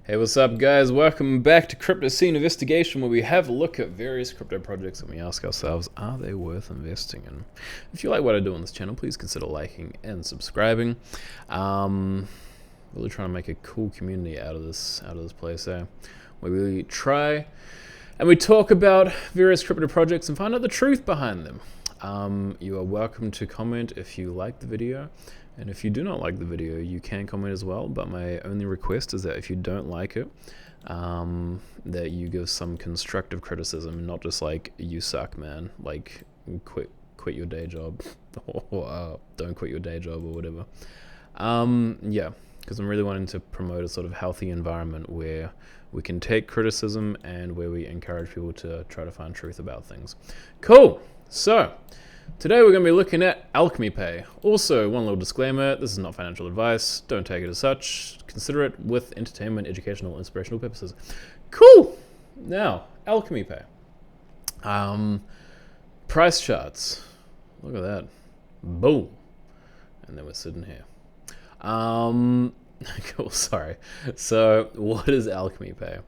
Hey, what's up, guys? Welcome back to Crypto Scene Investigation, where we have a look at various crypto projects and we ask ourselves, are they worth investing in? If you like what I do on this channel, please consider liking and subscribing. Really trying to make a cool community out of this place, where we try and we talk about various crypto projects and find out the truth behind them. You are welcome to comment if you like the video. And if you do not like the video, you can comment as well, but my only request is that if you don't like it, that you give some constructive criticism, not just like, you suck, man, like, quit your day job, or don't quit your day job, or whatever. Yeah, because I'm really wanting to promote a sort of healthy environment where we can take criticism and where we encourage people to try to find truth about things. Cool, so today we're going to be looking at Alchemy Pay. Also, one little disclaimer, this is not financial advice, don't take it as such, consider it with entertainment, educational, inspirational purposes. Cool! Now, Alchemy Pay. Price charts. Look at that. Boom. And then we're sitting here. Cool, sorry. So, what is Alchemy Pay?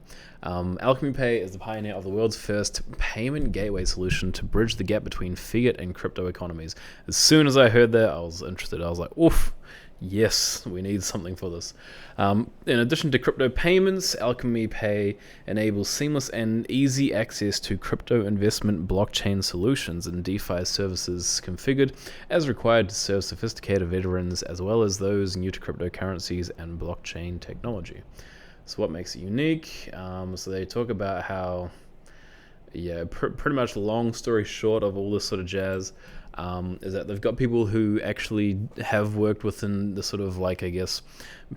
Alchemy Pay is the pioneer of the world's first payment gateway solution to bridge the gap between fiat and crypto economies. As soon as I heard that, I was interested. I was like, oof, yes, we need something for this. In addition to crypto payments, Alchemy Pay enables seamless and easy access to crypto investment blockchain solutions and DeFi services configured as required to serve sophisticated veterans as well as those new to cryptocurrencies and blockchain technology. So what makes it unique? So they talk about how, pretty much long story short of all this sort of jazz, is that they've got people who actually have worked within the sort of like, I guess,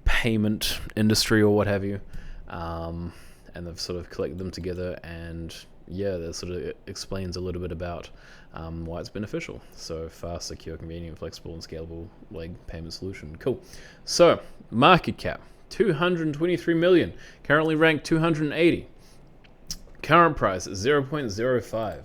payment industry or what have you, and they've sort of collected them together, and that sort of explains a little bit about why it's beneficial. So fast, secure, convenient, flexible, and scalable like payment solution. Cool. So market cap. 223 million, currently ranked 280. Current price is 0.05.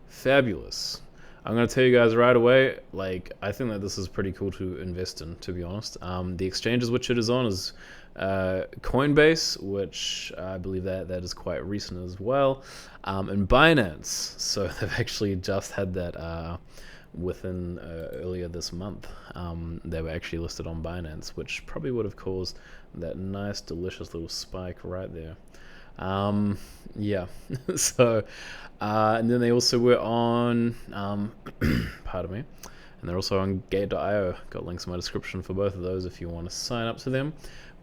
Fabulous. I'm going to tell you guys right away, like, I think that this is pretty cool to invest in, to be honest. The exchanges which it is on is Coinbase, which I believe that is quite recent as well, and Binance. So they've actually just had that within earlier this month. They were actually listed on Binance, which probably would have caused that nice delicious little spike right there. So and then they also were on pardon me, and they're also on Gate.io. Got links in my description for both of those if you want to sign up to them,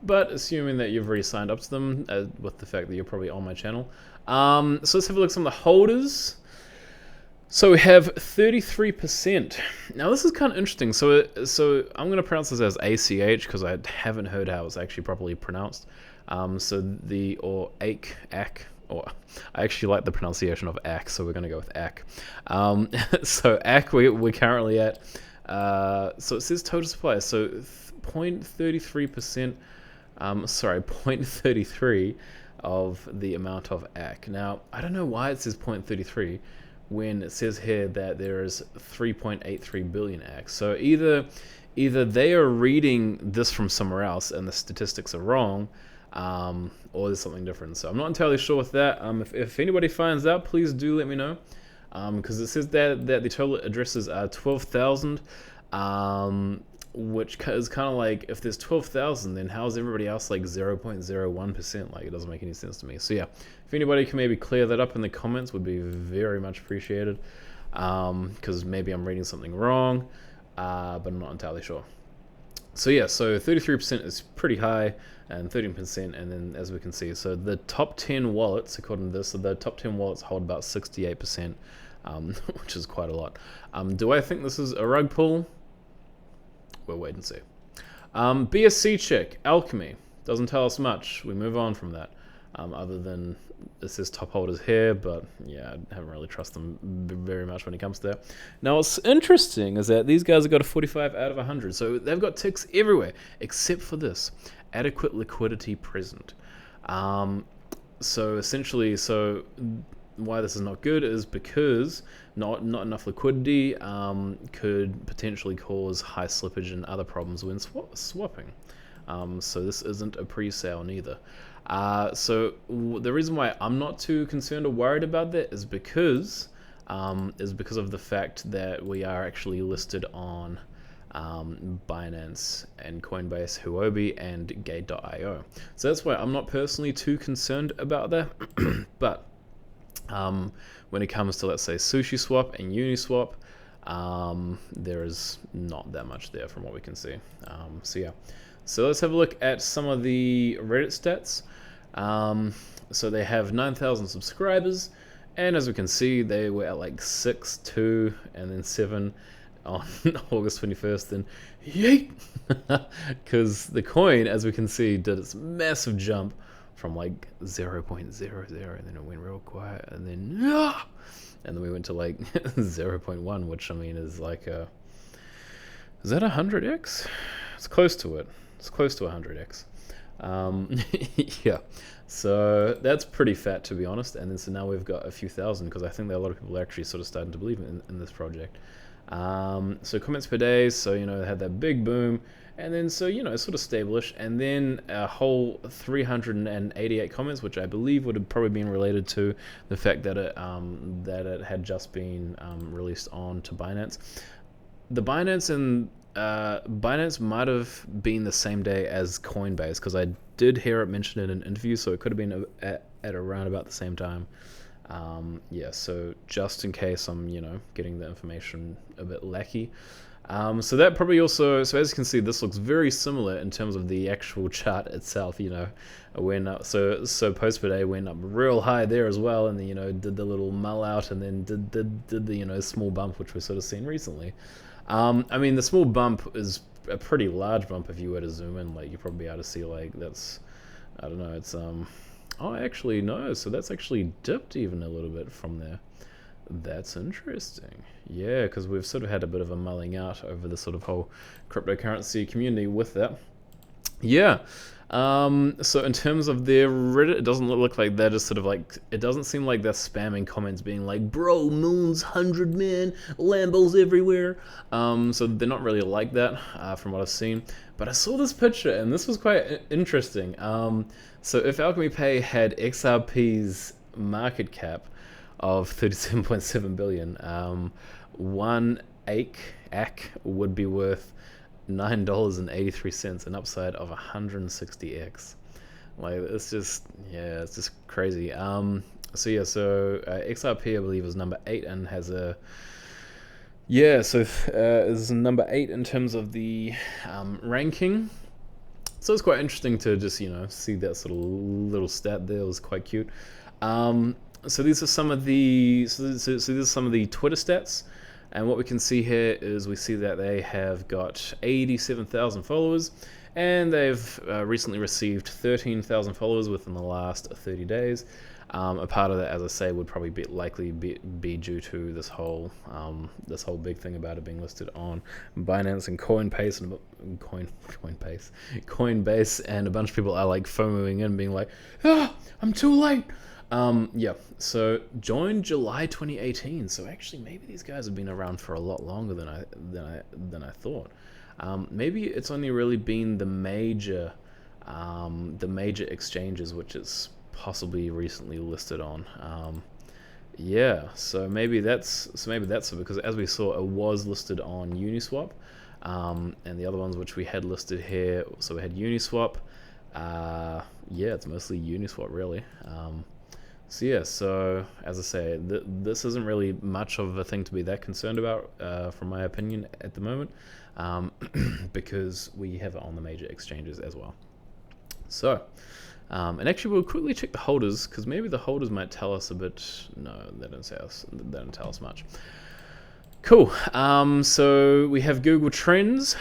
but assuming that you've already signed up to them, with the fact that you're probably on my channel. So let's have a look at some of the holders. So we have 33%. Now this is kind of interesting. So I'm going to pronounce this as ACH because I haven't heard how it's actually properly pronounced. Or I actually like the pronunciation of AC, so we're going to go with AC. So AC, we're currently at, so it says total supply, so 0.33%, 0.33 of the amount of AC. Now, I don't know why it says 0.33 when it says here that there is 3.83 billion AC. So either they are reading this from somewhere else and the statistics are wrong, or there's something different. So I'm not entirely sure with that. If anybody finds out, please do let me know, because it says that the total addresses are 12,000, which is kind of like, if there's 12,000, then how's everybody else like 0.01%? Like, it doesn't make any sense to me. So if anybody can maybe clear that up in the comments, would be very much appreciated, because maybe I'm reading something wrong, but I'm not entirely sure. So 33% is pretty high, and 13%, and then as we can see, so the top 10 wallets, according to this, so the top 10 wallets hold about 68%, which is quite a lot. Do I think this is a rug pull? We'll wait and see. BSC check, Alchemy, doesn't tell us much. We move on from that, other than it says top holders here, but I haven't really trust them very much when it comes to that. Now what's interesting is that these guys have got a 45 out of 100, so they've got ticks everywhere except for this: adequate liquidity present. So essentially, why this is not good is because not enough liquidity could potentially cause high slippage and other problems when swapping. So this isn't a pre-sale neither. The reason why I'm not too concerned or worried about that is because of the fact that we are actually listed on Binance and Coinbase, Huobi, and Gate.io. So that's why I'm not personally too concerned about that. But when it comes to, let's say, SushiSwap and Uniswap, there is not that much there from what we can see. So let's have a look at some of the Reddit stats. So they have 9,000 subscribers, and as we can see, they were at like 6, 2, and then 7 on August 21st, and yeet! Because the coin, as we can see, did its massive jump from like 0.00, and then it went real quiet, and then we went to like 0.1, which I mean is like is that 100x? It's close to it. It's close to 100x. Yeah, so that's pretty fat, to be honest. And then so now we've got a few thousand, because I think that a lot of people are actually sort of starting to believe in this project. So comments per day, so they had that big boom, and then so sort of stable-ish, and then a whole 388 comments, which I believe would have probably been related to the fact that it had just been released on to Binance. The Binance might have been the same day as Coinbase, because I did hear it mentioned in an interview, so it could have been at around about the same time. Yeah, so just in case I'm, getting the information a bit lackey. So that probably also, so as you can see, this looks very similar in terms of the actual chart itself, it went up, so post per day went up real high there as well, and then, did the little mull out, and then did the, small bump, which we've sort of seen recently. I mean, the small bump is a pretty large bump if you were to zoom in, like, you'd probably be able to see, like, that's, I don't know, it's, oh, actually, no, so that's actually dipped even a little bit from there. That's interesting. Yeah, because we've sort of had a bit of a mulling out over the sort of whole cryptocurrency community with that. Yeah. So in terms of their Reddit, it doesn't look like they're just sort of like, it doesn't seem like they're spamming comments being like, bro, moons, 100 men, Lambos everywhere. So they're not really like that, from what I've seen. But I saw this picture, and this was quite interesting. So if Alchemy Pay had XRP's market cap of 37.7 billion, one ACK would be worth $9.83, an upside of 160x. Like, it's just crazy. So XRP, I believe, is number 8 and has a is number 8 in terms of the ranking. So it's quite interesting to just see that sort of little stat there. It was quite cute. So these are some of the these are some of the Twitter stats. And what we can see here is we see that they have got 87,000 followers, and they've recently received 13,000 followers within the last 30 days. A part of that, as I say, would probably likely be due to this whole big thing about it being listed on Binance and Coinbase, and a bunch of people are like FOMOing in, being like, I'm too late. Yeah, so joined July 2018. So actually, maybe these guys have been around for a lot longer than I thought. Maybe it's only really been the major exchanges which it's possibly recently listed on. Yeah, so maybe that's because, as we saw, it was listed on Uniswap, and the other ones which we had listed here. So we had Uniswap. Yeah, it's mostly Uniswap really. So as I say, this isn't really much of a thing to be that concerned about, from my opinion at the moment, because we have it on the major exchanges as well. So, and actually we'll quickly check the holders, because maybe the holders might tell us a bit. No, they don't tell us much. Cool. So we have Google Trends.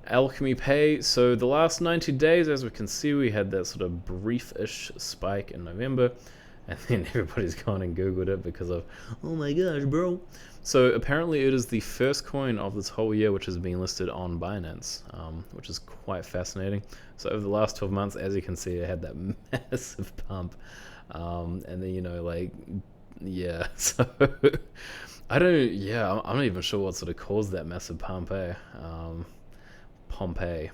Alchemy Pay. So the last 90 days, as we can see, we had that sort of brief-ish spike in November, and then everybody's gone and Googled it because of, oh my gosh, bro. So apparently it is the first coin of this whole year which has been listed on Binance, which is quite fascinating. So over the last 12 months, as you can see, it had that massive pump, and then yeah. So I'm not even sure what sort of caused that massive pump, Pompeii.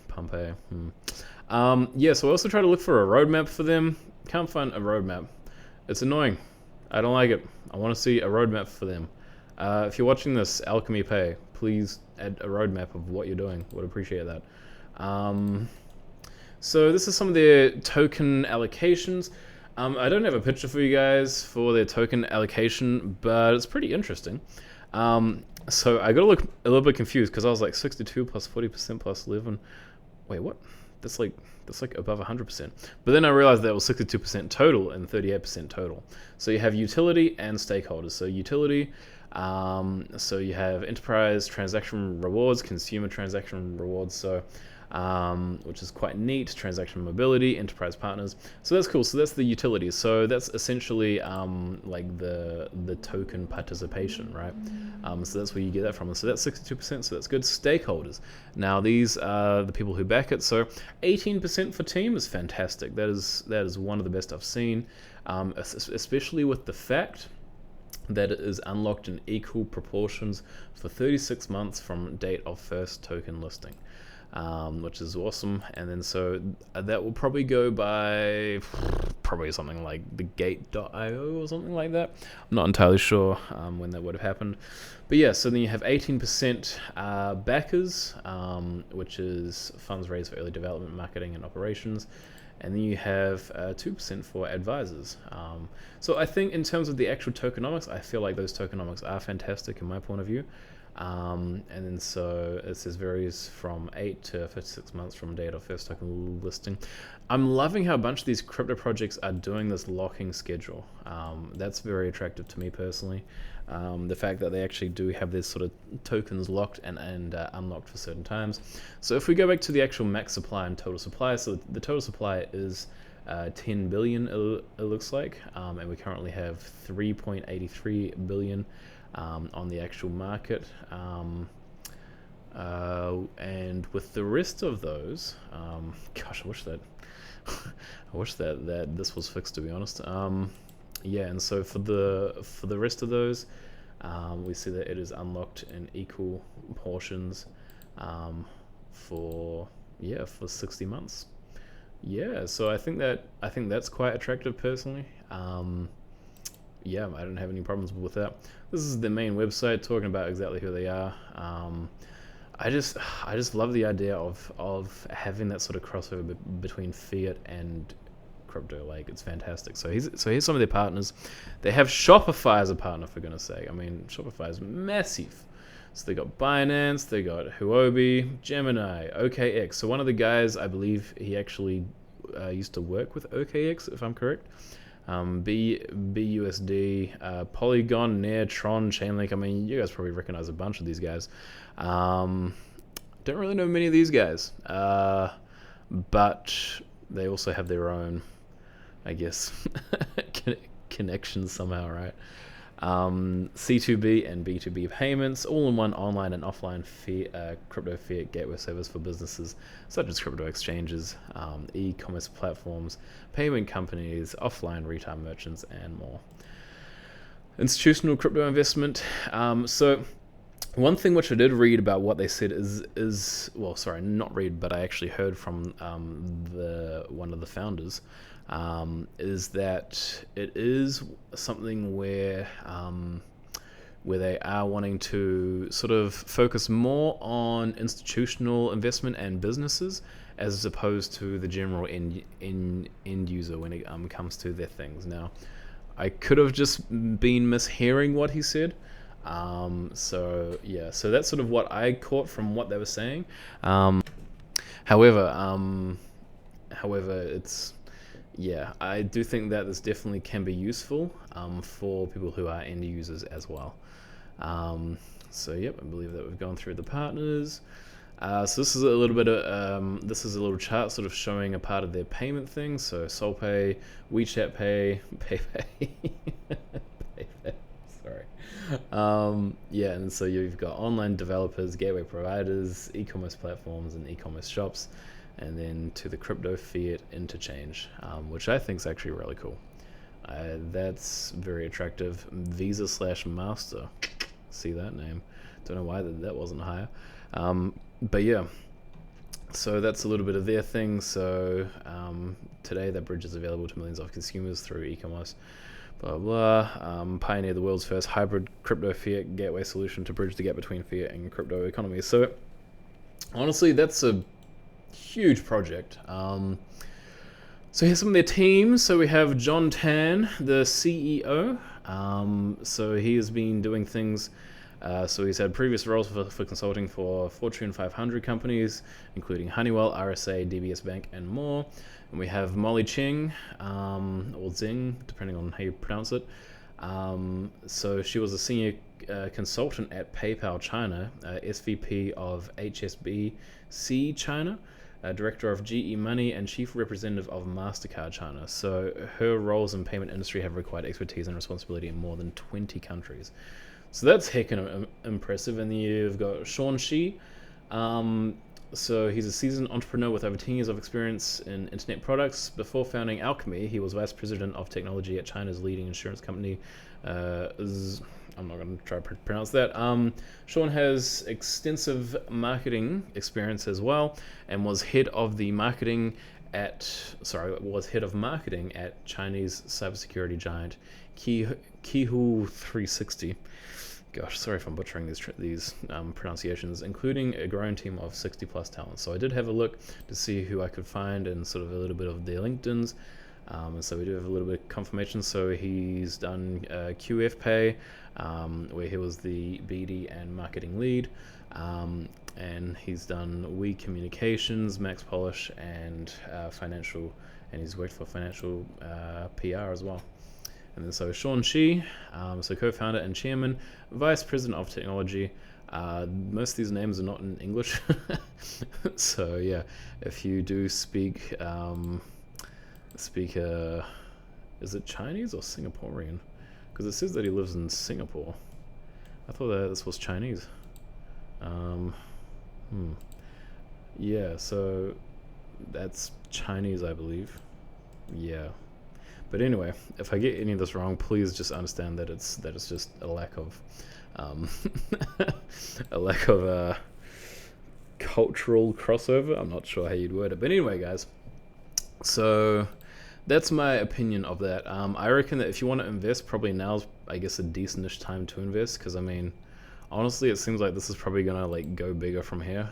Yeah, so I also try to look for a roadmap for them. Can't find a roadmap. It's annoying. I don't like it. I want to see a roadmap for them. If you're watching this, Alchemy Pay, please add a roadmap of what you're doing. Would appreciate that. So this is some of their token allocations. I don't have a picture for you guys for their token allocation, but it's pretty interesting. So I got to look a little bit confused because I was like 62 plus 40% plus 11. Wait, what? That's like above 100%. But then I realized that was 62% total and 38% total. So you have utility and stakeholders. So utility, so you have enterprise transaction rewards, consumer transaction rewards. So which is quite neat. Transaction mobility, enterprise partners. So that's cool. So that's the utilities. So that's essentially like the token participation, right? So that's where you get that from. And so that's 62%. So that's good. Stakeholders. Now these are the people who back it. So 18% for team is fantastic. That is one of the best I've seen, especially with the fact that it is unlocked in equal proportions for 36 months from date of first token listing. Which is awesome. And then so that will probably go by probably something like the gate.io or something like that. I'm not entirely sure when that would have happened. But yeah, so then you have 18% backers, which is funds raised for early development, marketing, and operations. And then you have 2% for advisors. So I think in terms of the actual tokenomics, I feel like those tokenomics are fantastic in my point of view. And then so it says varies from 8 to 56 months from date of first token listing. I'm loving how a bunch of these crypto projects are doing this locking schedule. That's very attractive to me personally. The fact that they actually do have these sort of tokens locked and unlocked for certain times. So if we go back to the actual max supply and total supply, so the total supply is 10 billion it looks like, and we currently have 3.83 billion on the actual market, and with the rest of those, gosh, I wish that this was fixed, to be honest. Yeah, and so for the rest of those, we see that it is unlocked in equal portions for 60 months. Yeah, so I think that's quite attractive personally. Yeah, I don't have any problems with that. This is the main website talking about exactly who they are. I just love the idea of having that sort of crossover between fiat and crypto. Like, it's fantastic. So here's some of their partners. They have Shopify as a partner, for goodness sake. I mean, Shopify is massive. So they got Binance, they got Huobi, Gemini, OKX. So one of the guys, I believe he actually used to work with OKX, if I'm correct. BUSD, Polygon, Nair, Tron, Chainlink. I mean, you guys probably recognize a bunch of these guys. Don't really know many of these guys, but they also have their own, I guess, connections somehow, right? C2B and B2B payments, all-in-one online and offline crypto fiat gateway service for businesses such as crypto exchanges, e-commerce platforms, payment companies, offline retail merchants, and more. Institutional crypto investment. So one thing which I did read about what they said is well, sorry, not read, but I actually heard from one of the founders, is that it is something where they are wanting to sort of focus more on institutional investment and businesses as opposed to the general end user when it comes to their things. Now, I could have just been mishearing what he said. So that's sort of what I caught from what they were saying. However, it's, yeah, I do think that this definitely can be useful for people who are end users as well. So yep, I believe that we've gone through the partners. So this is a little bit of this is a little chart sort of showing a part of their payment thing. So SoulPay, WeChat Pay, PayPay, PayPay. Sorry. Yeah, and so you've got online developers, gateway providers, e-commerce platforms, and e-commerce shops, and then to the crypto fiat interchange, which I think is actually really cool. That's very attractive. Visa/Master. See that name? Don't know why that wasn't higher. But yeah, So that's a little bit of their thing. So today that bridge is available to millions of consumers through e-commerce. Blah blah. Pioneered the world's first hybrid crypto fiat gateway solution to bridge the gap between fiat and crypto economies. So honestly, that's a huge project. So here's some of their teams. So we have John Tan, the CEO. So he has been doing things. So he's had previous roles for consulting for Fortune 500 companies, including Honeywell, RSA, DBS Bank, and more. And we have Molly Ching, or Zing, depending on how you pronounce it. So she was a senior consultant at PayPal China, SVP of HSBC China, Director of GE Money, and Chief Representative of MasterCard China. So her roles in payment industry have required expertise and responsibility in more than 20 countries. So that's heckin' impressive. And then you've got Sean Shi. So he's a seasoned entrepreneur with over 10 years of experience in internet products. Before founding Alchemy, he was vice president of technology at China's leading insurance company. I'm not going to try to pronounce that. Sean has extensive marketing experience as well, and was head of marketing at Chinese cybersecurity giant Qihoo 360. Gosh, sorry if I'm butchering these pronunciations, including a growing team of 60 plus talents. So I did have a look to see who I could find and sort of a little bit of their LinkedIn's. And so we do have a little bit of confirmation. So he's done QF Pay, where he was the BD and marketing lead. And he's done We Communications, Max Polish, and financial, and he's worked for financial PR as well. And then so Sean Shi, so co-founder and chairman, vice president of technology. Most of these names are not in English. So yeah, if you do speak, is it Chinese or Singaporean? Because it says that he lives in Singapore. I thought that this was Chinese. Yeah, so that's Chinese, I believe. Yeah. But anyway, if I get any of this wrong, please just understand that it's just a lack of cultural crossover. I'm not sure how you'd word it, but anyway, guys. So that's my opinion of that. I reckon that if you want to invest, probably now's, I guess, a decentish time to invest, because I mean, honestly, it seems like this is probably gonna like go bigger from here.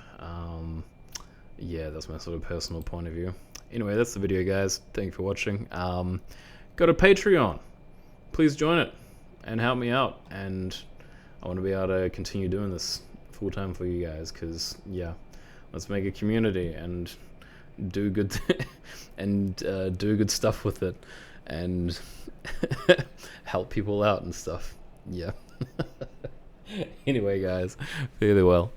Yeah, that's my sort of personal point of view. Anyway, that's the video, guys. Thank you for watching. Got a Patreon. Please join it and help me out. And I want to be able to continue doing this full time for you guys, because yeah, let's make a community and do good do good stuff with it, and help people out and stuff. Yeah. Anyway, guys, fare thee well.